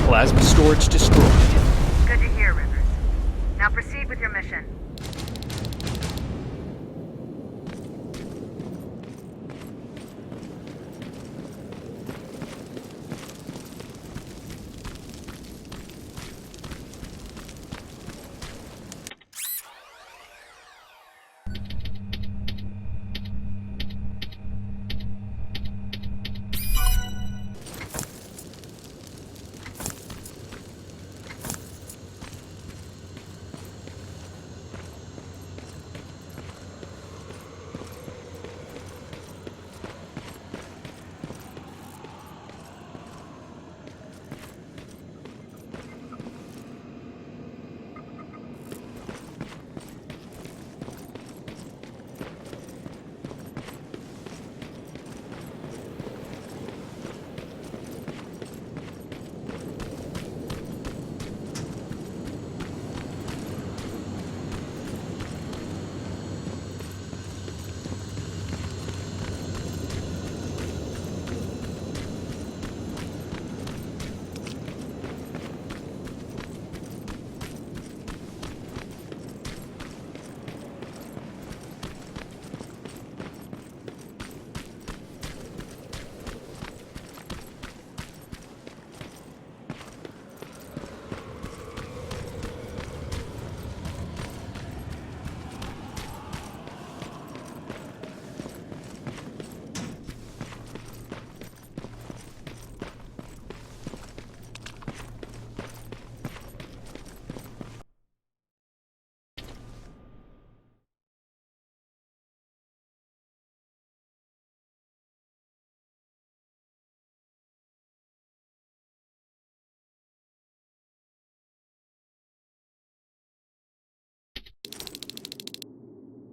Plasma storage destroyed. Good to hear, Rivers. Now proceed with your mission.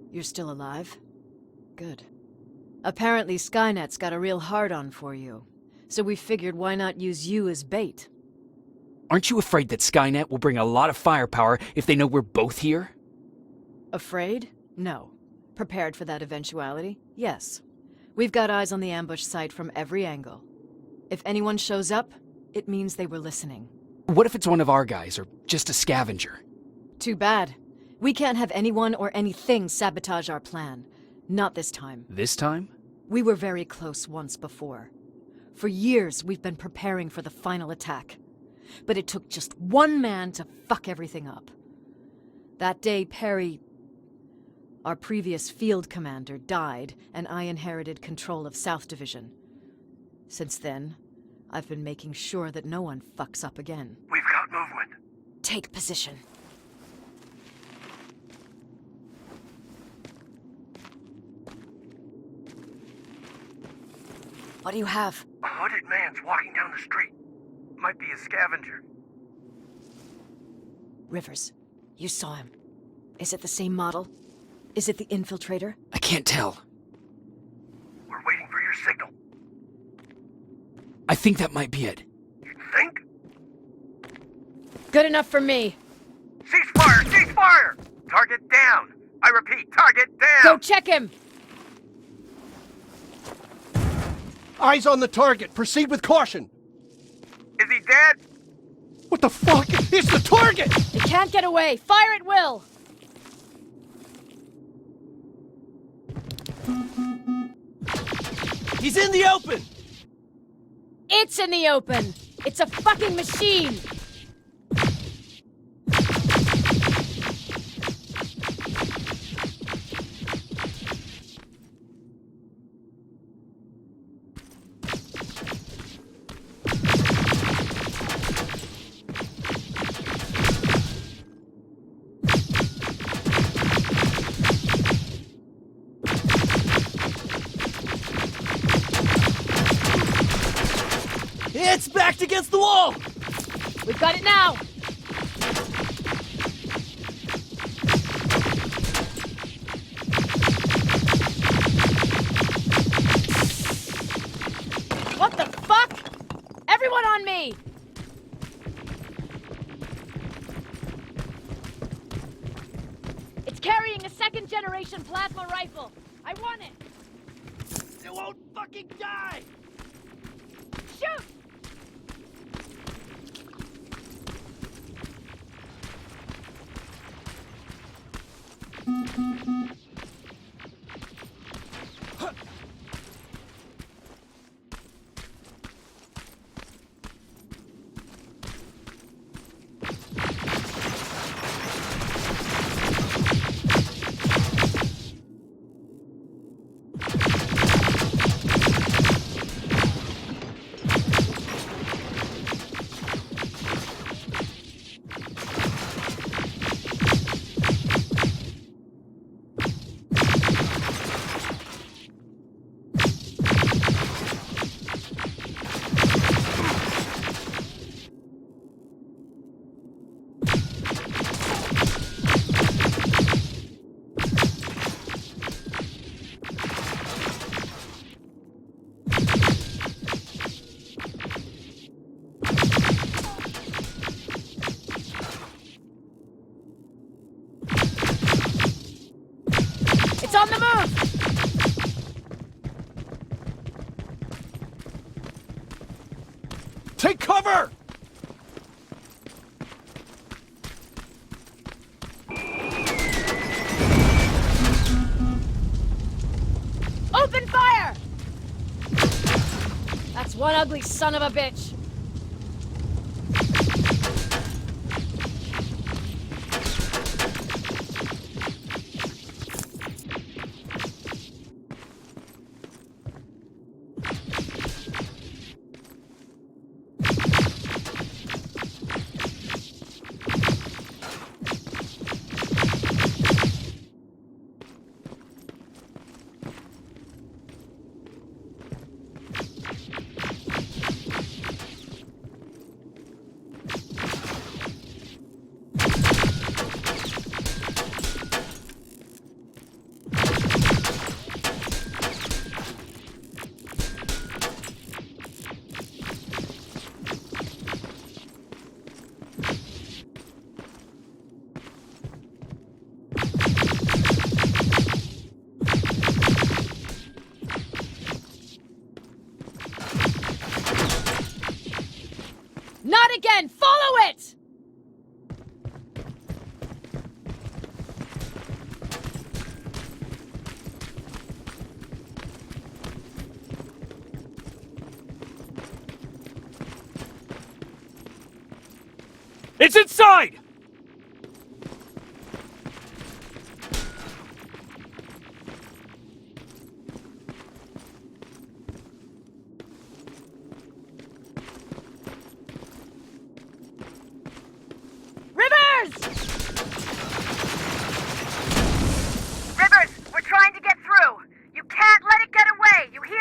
You're still alive? Good. Apparently Skynet's got a real hard-on for you, so we figured why not use you as bait. Aren't you afraid that Skynet will bring a lot of firepower if they know we're both here? Afraid? No. Prepared for that eventuality? Yes. We've got eyes on the ambush site from every angle. If anyone shows up, it means they were listening. What if it's one of our guys, or just a scavenger? Too bad. We can't have anyone or anything sabotage our plan. Not this time. This time? We were very close once before. For years, we've been preparing for the final attack. But it took just one man to fuck everything up. That day, Perry, our previous field commander, died, and I inherited control of South Division. Since then, I've been making sure that no one fucks up again. We've got movement. Take position. What do you have? A hooded man's walking down the street. Might be a scavenger. Rivers, you saw him. Is it the same model? Is it the Infiltrator? I can't tell. We're waiting for your signal. I think that might be it. You think? Good enough for me. Cease fire! Cease fire! Target down! I repeat, target down! Go check him! Eyes on the target. Proceed with caution. Is he dead? What the fuck? It's the target! It can't get away. Fire at will! He's in the open! It's in the open! It's a fucking machine! It's backed against the wall! We've got it now! What the fuck? Everyone on me! It's carrying a second-generation plasma rifle. I want it! It won't fucking die! Shoot! It's on the move! Take cover! Open fire! That's one ugly son of a bitch. Not again! Follow it! It's inside! Rivers! Rivers, we're trying to get through. You can't let it get away, you hear?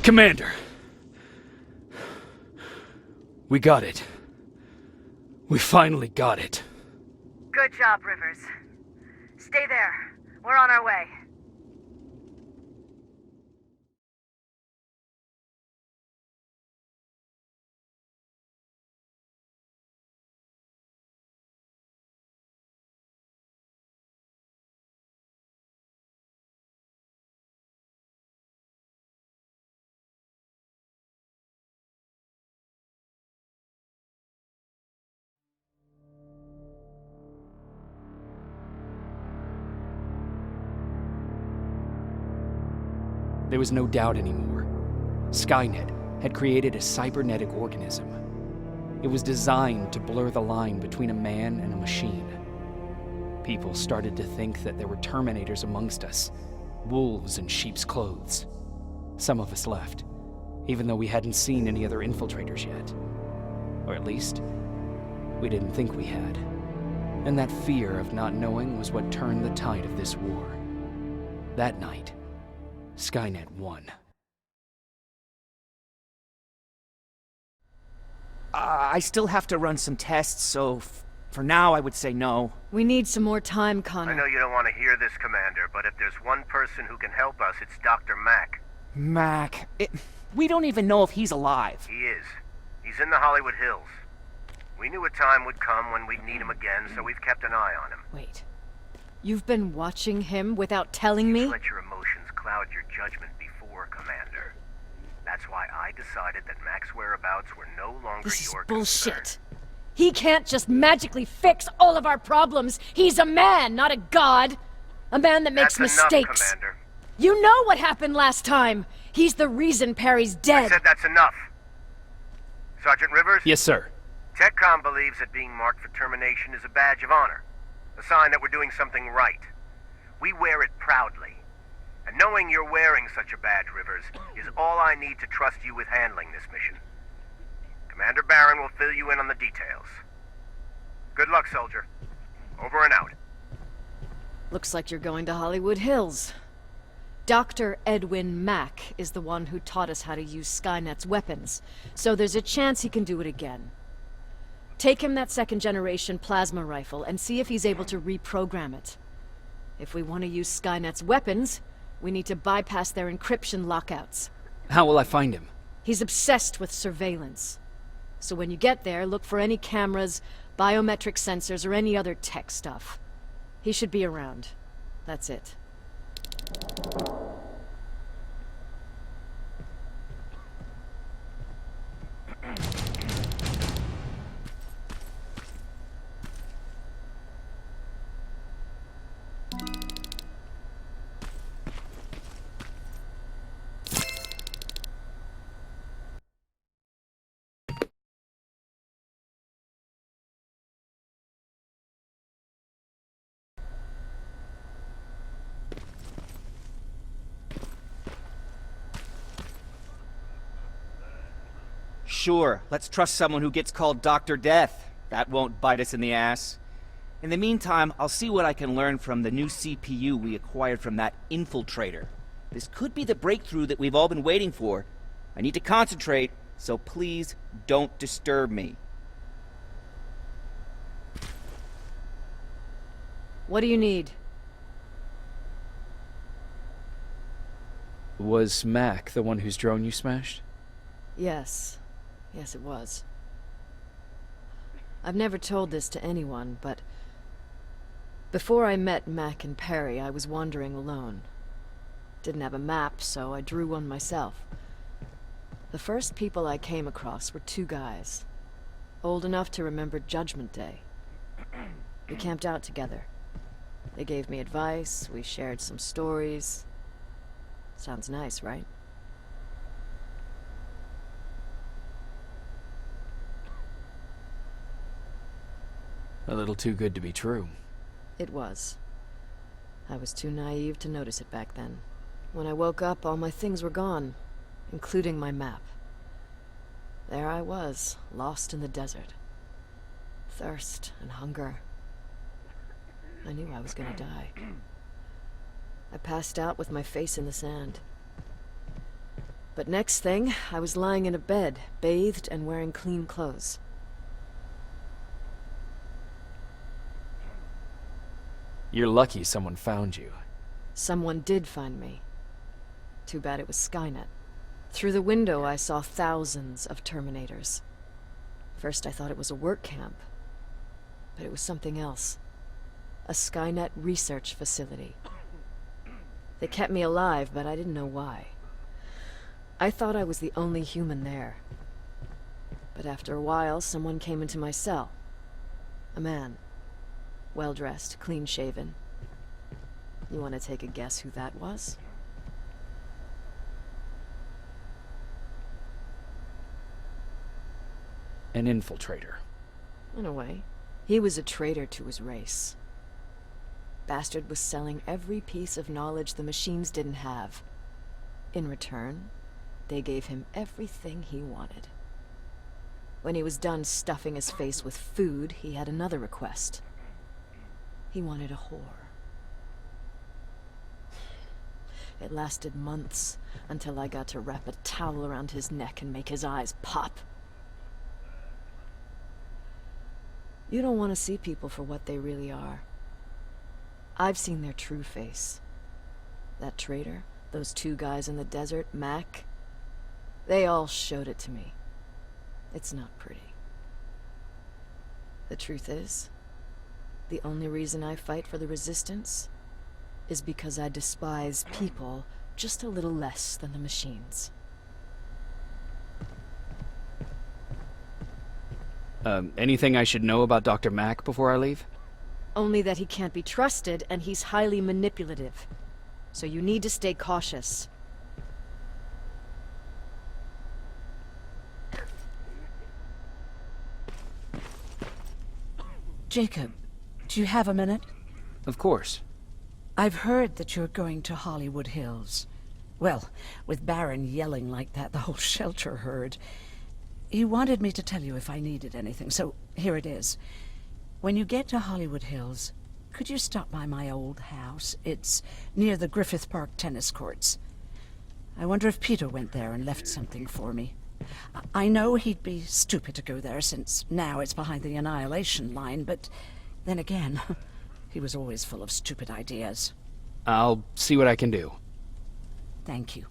Commander! We got it. We finally got it. Good job, Rivers. Stay there. We're on our way. There was no doubt anymore. Skynet had created a cybernetic organism. It was designed to blur the line between a man and a machine. People started to think that there were Terminators amongst us, wolves in sheep's clothes. Some of us left, even though we hadn't seen any other infiltrators yet. Or at least, we didn't think we had. And that fear of not knowing was what turned the tide of this war. That night, Skynet won. I still have to run some tests, so for now I would say no. We need some more time, Connor. I know you don't want to hear this, Commander, but if there's one person who can help us, it's Dr. Mack. Mac, we don't even know if he's alive. He is. He's in the Hollywood Hills. We knew a time would come when we'd need him again, so we've kept an eye on him. Wait. You've been watching him without telling me? Let your emotions cloud your judgment before, Commander. That's why I decided that Mack's whereabouts were no longer This is your bullshit. concern. He can't just magically fix all of our problems. He's a man, not a god. A man that makes That's mistakes. enough, Commander. You know what happened last time. He's the reason Perry's I dead. said that's enough. Sergeant Rivers? Yes, sir. TechCom believes that being marked for termination is a badge of honor. A sign that we're doing something right. We wear it proudly. And knowing you're wearing such a badge, Rivers, is all I need to trust you with handling this mission. Commander Barron will fill you in on the details. Good luck, soldier. Over and out. Looks like you're going to Hollywood Hills. Dr. Edwin Mack is the one who taught us how to use Skynet's weapons, so there's a chance he can do it again. Take him that second-generation plasma rifle and see if he's able to reprogram it. If we want to use Skynet's weapons, we need to bypass their encryption lockouts. How will I find him? He's obsessed with surveillance. So when you get there, look for any cameras, biometric sensors, or any other tech stuff. He should be around. That's it. Sure, let's trust someone who gets called Dr. Death. That won't bite us in the ass. In the meantime, I'll see what I can learn from the new CPU we acquired from that Infiltrator. This could be the breakthrough that we've all been waiting for. I need to concentrate, so please don't disturb me. What do you need? Was Mac the one whose drone you smashed? Yes. Yes, it was. I've never told this to anyone, but before I met Mac and Perry, I was wandering alone. Didn't have a map, so I drew one myself. The first people I came across were two guys, old enough to remember Judgment Day. We camped out together. They gave me advice, we shared some stories. Sounds nice, right? A little too good to be true. It was. I was too naive to notice it back then. When I woke up, all my things were gone, including my map. There I was, lost in the desert. Thirst and hunger. I knew I was gonna die. I passed out with my face in the sand. But next thing, I was lying in a bed, bathed and wearing clean clothes. You're lucky someone found you. Someone did find me. Too bad it was Skynet. Through the window, I saw thousands of Terminators. First, I thought it was a work camp. But it was something else. A Skynet research facility. They kept me alive, but I didn't know why. I thought I was the only human there. But after a while, someone came into my cell. A man. Well-dressed, clean-shaven. You want to take a guess who that was? An infiltrator. In a way. He was a traitor to his race. Bastard was selling every piece of knowledge the machines didn't have. In return, they gave him everything he wanted. When he was done stuffing his face with food, he had another request. He wanted a whore. It lasted months, until I got to wrap a towel around his neck and make his eyes pop. You don't want to see people for what they really are. I've seen their true face. That traitor, those two guys in the desert, Mac, they all showed it to me. It's not pretty. The truth is, the only reason I fight for the Resistance is because I despise people just a little less than the machines. Anything I should know about Dr. Mack before I leave? Only that he can't be trusted, and he's highly manipulative. So you need to stay cautious. Jacob, do you have a minute? Of course. I've heard that you're going to Hollywood Hills. Well, with Baron yelling like that, the whole shelter heard. He wanted me to tell you if I needed anything, so here it is. When you get to Hollywood Hills, could you stop by my old house? It's near the Griffith Park tennis courts. I wonder if Peter went there and left something for me. I know he'd be stupid to go there, since now it's behind the Annihilation line, but then again, he was always full of stupid ideas. I'll see what I can do. Thank you.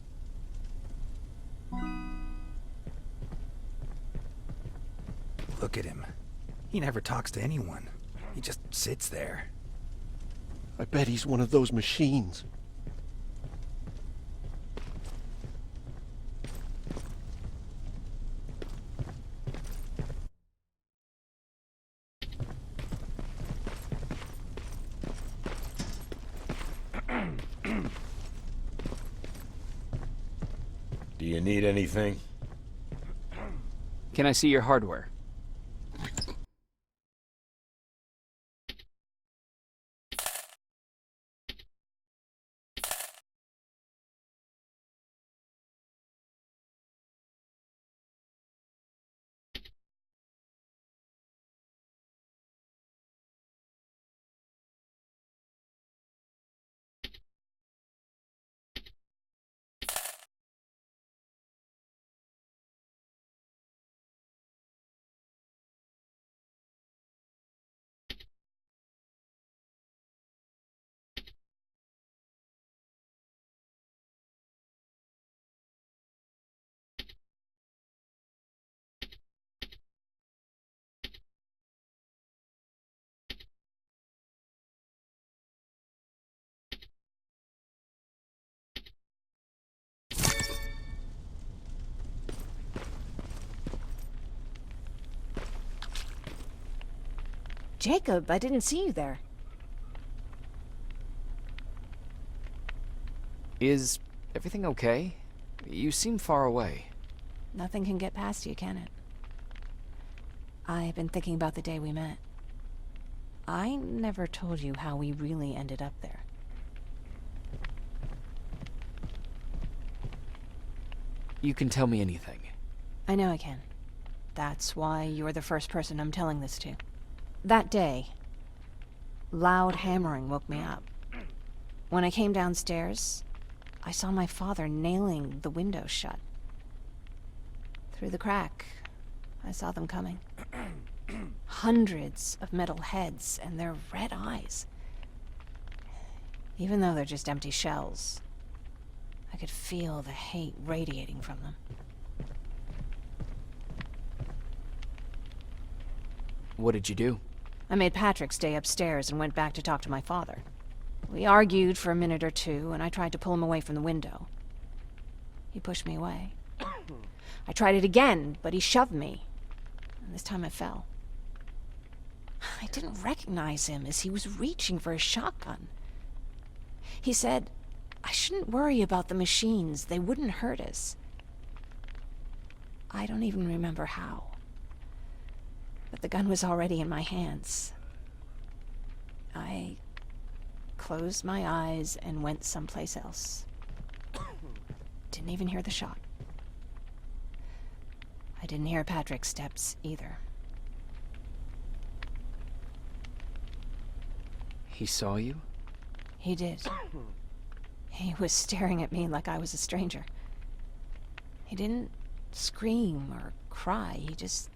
Look at him. He never talks to anyone. He just sits there. I bet he's one of those machines. Do you need anything? Can I see your hardware? Jacob, I didn't see you there. Is everything okay? You seem far away. Nothing can get past you, can it? I've been thinking about the day we met. I never told you how we really ended up there. You can tell me anything. I know I can. That's why you're the first person I'm telling this to. That day, loud hammering woke me up. When I came downstairs, I saw my father nailing the window shut. Through the crack, I saw them coming. Hundreds of metal heads and their red eyes. Even though they're just empty shells, I could feel the hate radiating from them. What did you do? I made Patrick stay upstairs and went back to talk to my father. We argued for a minute or two, and I tried to pull him away from the window. He pushed me away. I tried it again, but he shoved me. And this time I fell. I didn't recognize him as he was reaching for a shotgun. He said, I shouldn't worry about the machines. They wouldn't hurt us. I don't even remember how. But the gun was already in my hands. I closed my eyes and went someplace else. Didn't even hear the shot. I didn't hear Patrick's steps either. He saw you? He did. He was staring at me like I was a stranger. He didn't scream or cry, he just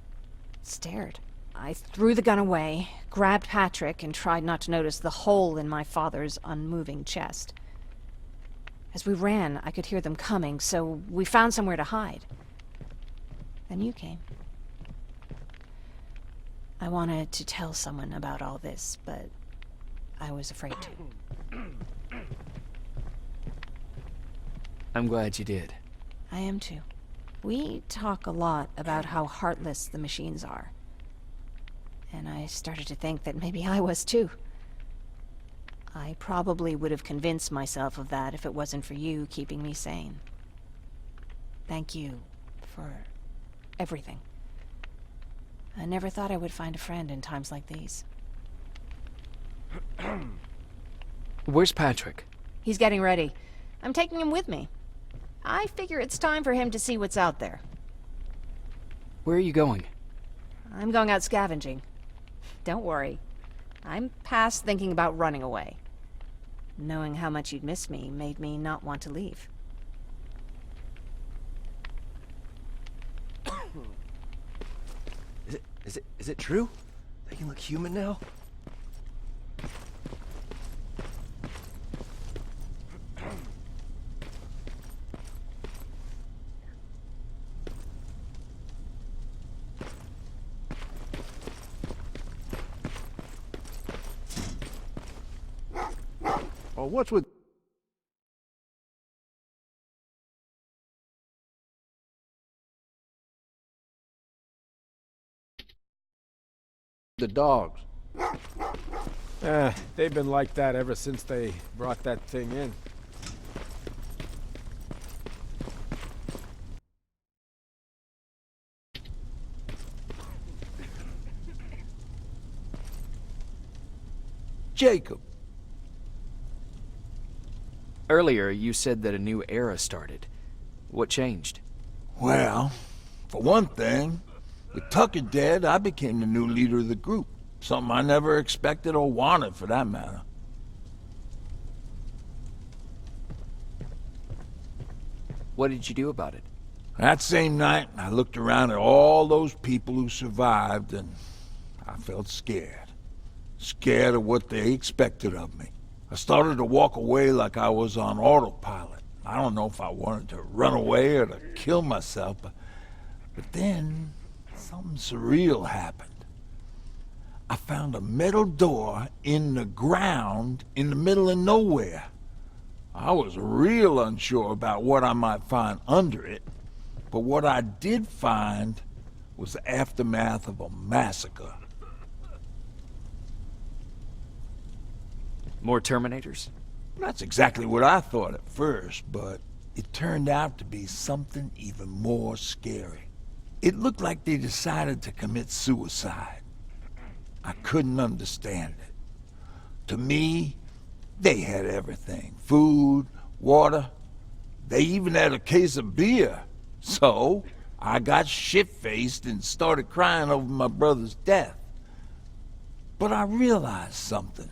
stared. I threw the gun away, grabbed Patrick, and tried not to notice the hole in my father's unmoving chest. As we ran, I could hear them coming, so we found somewhere to hide. Then you came. I wanted to tell someone about all this, but I was afraid to. I'm glad you did. I am too. We talk a lot about how heartless the machines are. And I started to think that maybe I was too. I probably would have convinced myself of that if it wasn't for you keeping me sane. Thank you for everything. I never thought I would find a friend in times like these. Where's Patrick? He's getting ready. I'm taking him with me. I figure it's time for him to see what's out there. Where are you going? I'm going out scavenging. Don't worry. I'm past thinking about running away. Knowing how much you'd miss me made me not want to leave. Is it true? They can look human now? Oh, what's with the dogs? They've been like that ever since they brought that thing in. Jacob. Earlier, you said that a new era started. What changed? Well, for one thing, with Tucker dead, I became the new leader of the group. Something I never expected or wanted, for that matter. What did you do about it? That same night, I looked around at all those people who survived, and I felt scared. Scared of what they expected of me. I started to walk away like I was on autopilot. I don't know if I wanted to run away or to kill myself, but then something surreal happened. I found a metal door in the ground in the middle of nowhere. I was real unsure about what I might find under it, but what I did find was the aftermath of a massacre. More Terminators? That's exactly what I thought at first, but it turned out to be something even more scary. It looked like they decided to commit suicide. I couldn't understand it. To me, they had everything. Food, water. They even had a case of beer. So, I got shit-faced and started crying over my brother's death. But I realized something.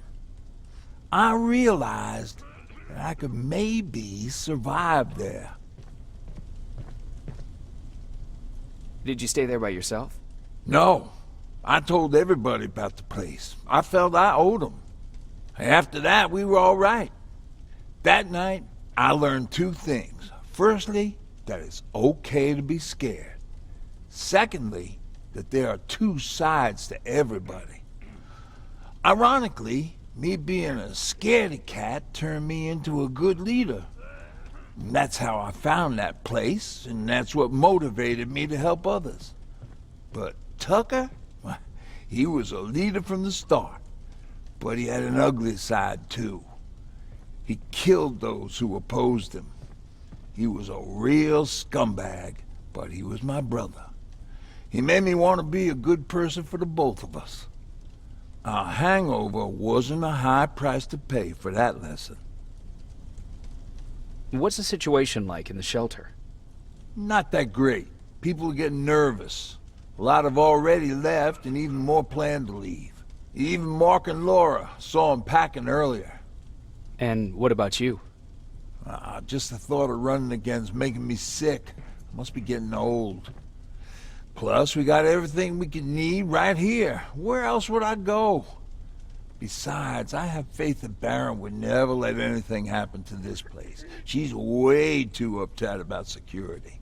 I realized that I could maybe survive there. Did you stay there by yourself? No. I told everybody about the place. I felt I owed them. After that, we were all right. That night, I learned two things. Firstly, that it's okay to be scared. Secondly, that there are two sides to everybody. Ironically, me being a scaredy cat turned me into a good leader. And that's how I found that place, and that's what motivated me to help others. But Tucker, he was a leader from the start, but he had an ugly side too. He killed those who opposed him. He was a real scumbag, but he was my brother. He made me want to be a good person for the both of us. Our hangover wasn't a high price to pay for that lesson. What's the situation like in the shelter? Not that great. People are getting nervous. A lot have already left, and even more plan to leave. Even Mark and Laura saw him packing earlier. And what about you? Just the thought of running again's making me sick. Must be getting old. Plus, we got everything we could need right here. Where else would I go? Besides, I have faith that Baron would never let anything happen to this place. She's way too uptight about security.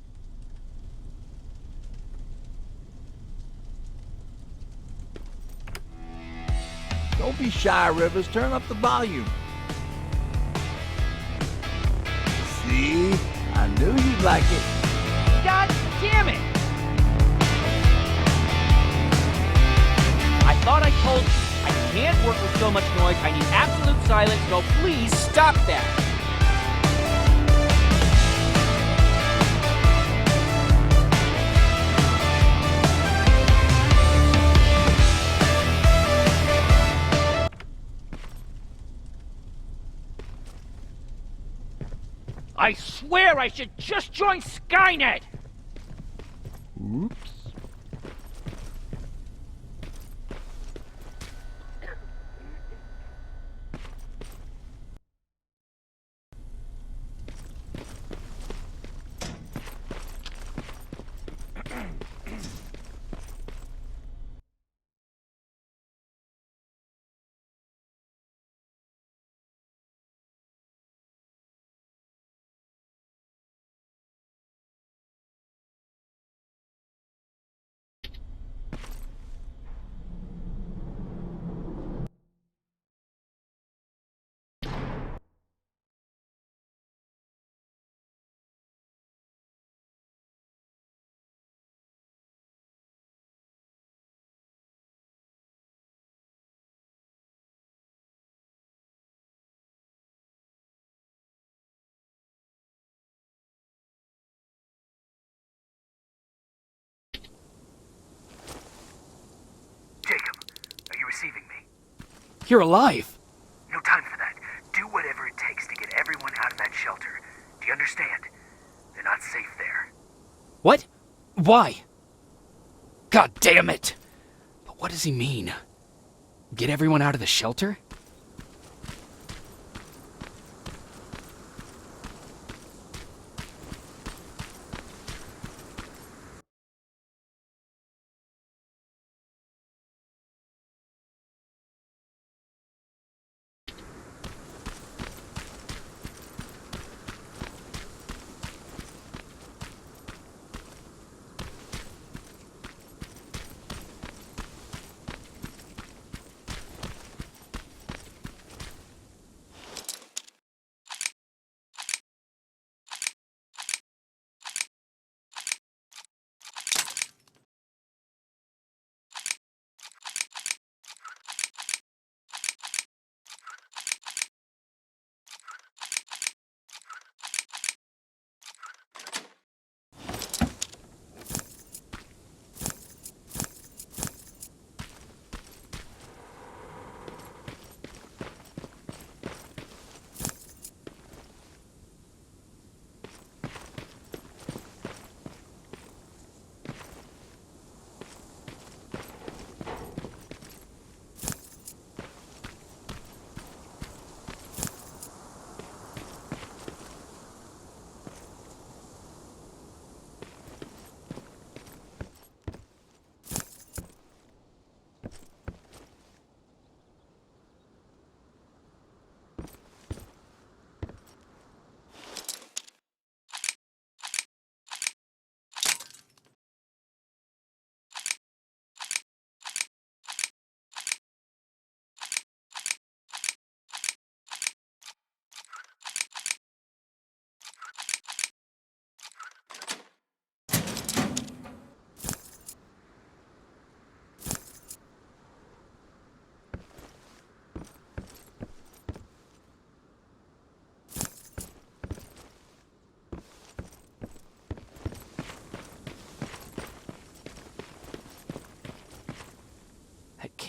Don't be shy, Rivers. Turn up the volume. See? I knew you'd like it. God damn it! I thought I told you, I can't work with so much noise. I need absolute silence, so please stop that. I swear I should just join Skynet! Oops. Jacob, are you receiving me? You're alive! No time for that. Do whatever it takes to get everyone out of that shelter. Do you understand? They're not safe there. What? Why? God damn it! But what does he mean? Get everyone out of the shelter?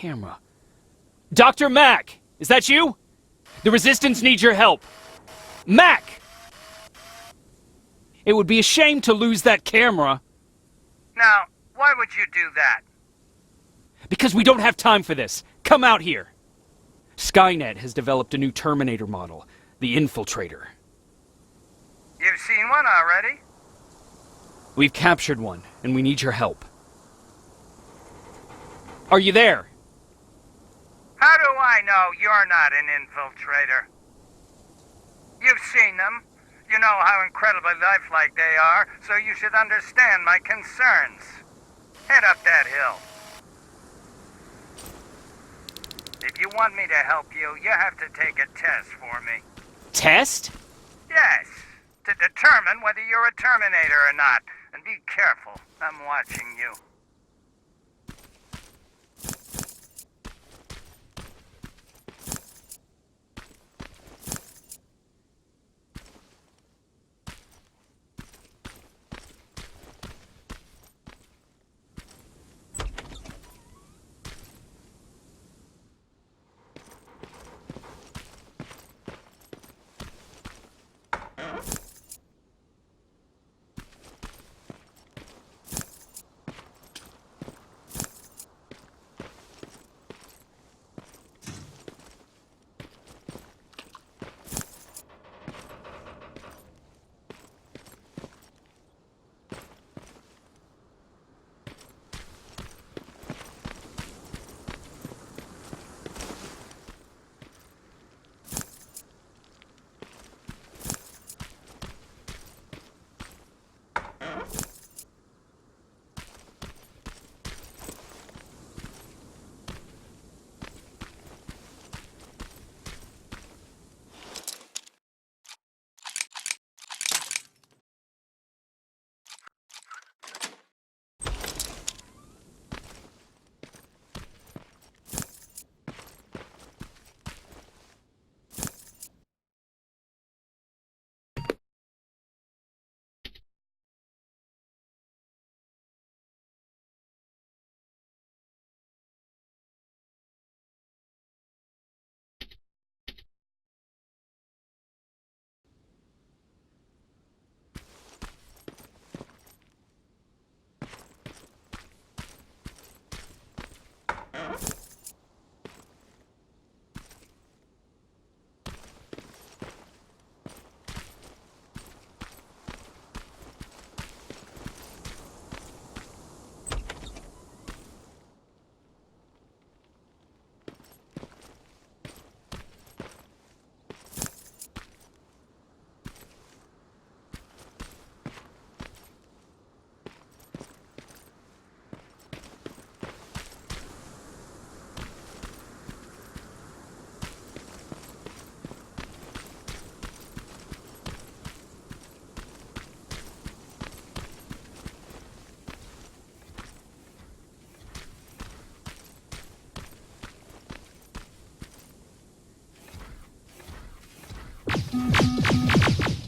camera. Dr. Mack! Is that you? The Resistance needs your help. Mack! It would be a shame to lose that camera. Now, why would you do that? Because we don't have time for this. Come out here. Skynet has developed a new Terminator model, the Infiltrator. You've seen one already? We've captured one, and we need your help. Are you there? How do I know you're not an infiltrator? You've seen them. You know how incredibly lifelike they are, so you should understand my concerns. Head up that hill. If you want me to help you, you have to take a test for me. Test? Yes, to determine whether you're a Terminator or not. And be careful, I'm watching you.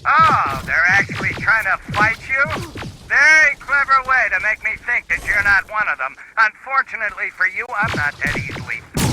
Oh, they're actually trying to fight you? Very clever way to make me think that you're not one of them. Unfortunately for you, I'm not that easily fooled.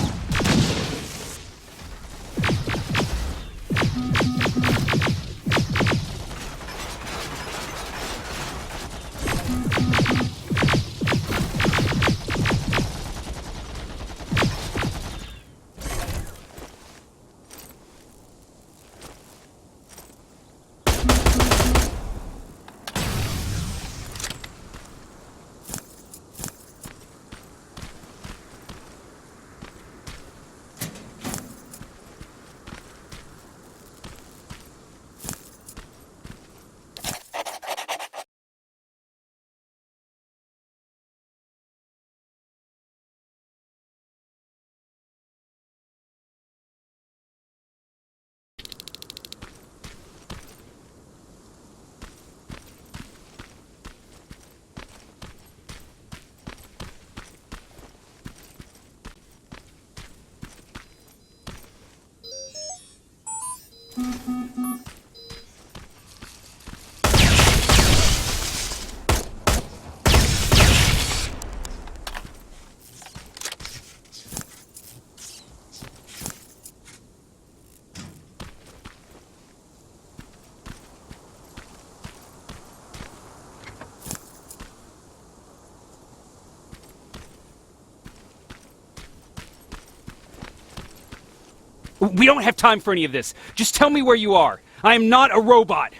We don't have time for any of this. Just tell me where you are. I am not a robot.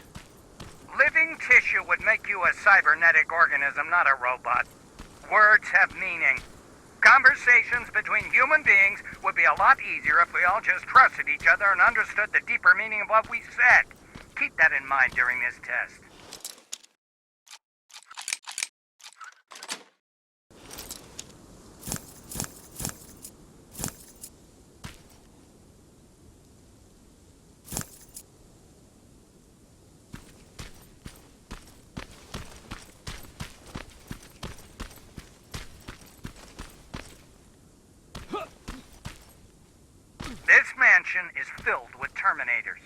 Living tissue would make you a cybernetic organism, not a robot. Words have meaning. Conversations between human beings would be a lot easier if we all just trusted each other and understood the deeper meaning of what we said. Keep that in mind during this test. This mansion is filled with Terminators.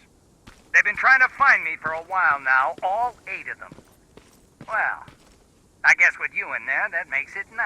They've been trying to find me for a while now, all 8 of them. Well, I guess with you in there, that makes it 9.